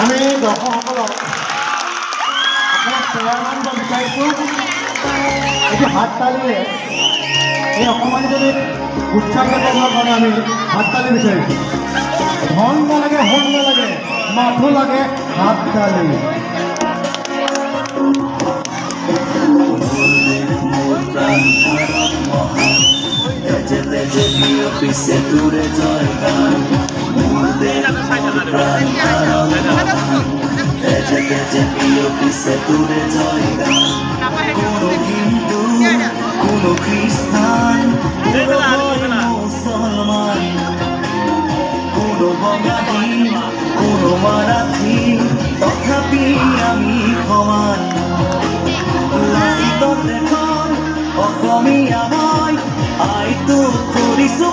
আমি দৰ্শকসকলক আপোনাক প্ৰেৰণা দিব বিচাৰিছোঁ এটি হাত তালিৰে এই অকণমানিজনীক উৎসাহ দিবৰ কাৰণে আমি হাত তালি বিচাৰিছোঁ। ধন নালাগে, সোণ নালাগে, মাথো লাগে হাত তালি। পিছে দূরে জয়গান পিছে দূরে জয়গান কোনো হিন্দু কোনো খ্রিস্টান মুসলমান কোনো বঙালী কোনো মারাঠি তথাপি আমি সমান লাচিত দেশৰ অসমীয়া মই আইতো কৰিছো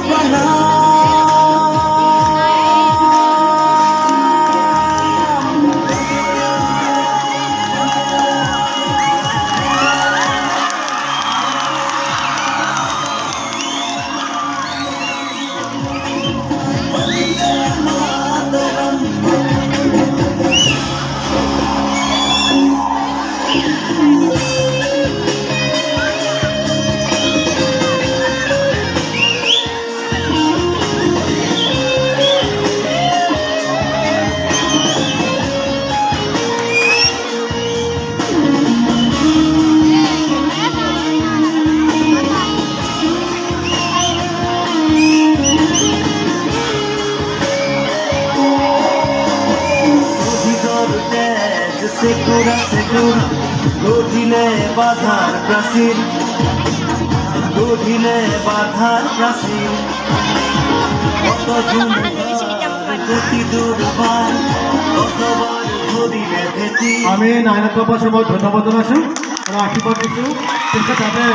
সেকুরা সেকুরা গঠিলে বাধার প্রাচীর গঠিলে বাধার প্রাচীর কত গতি দুর্বার কতবার ধরিলে ভেটি। আমি নাৰায়ণপুৰৰ পৰা ধন্যবাদ জনাইছোঁ আৰু আশীৰ্বাদ দিছোঁ যাতে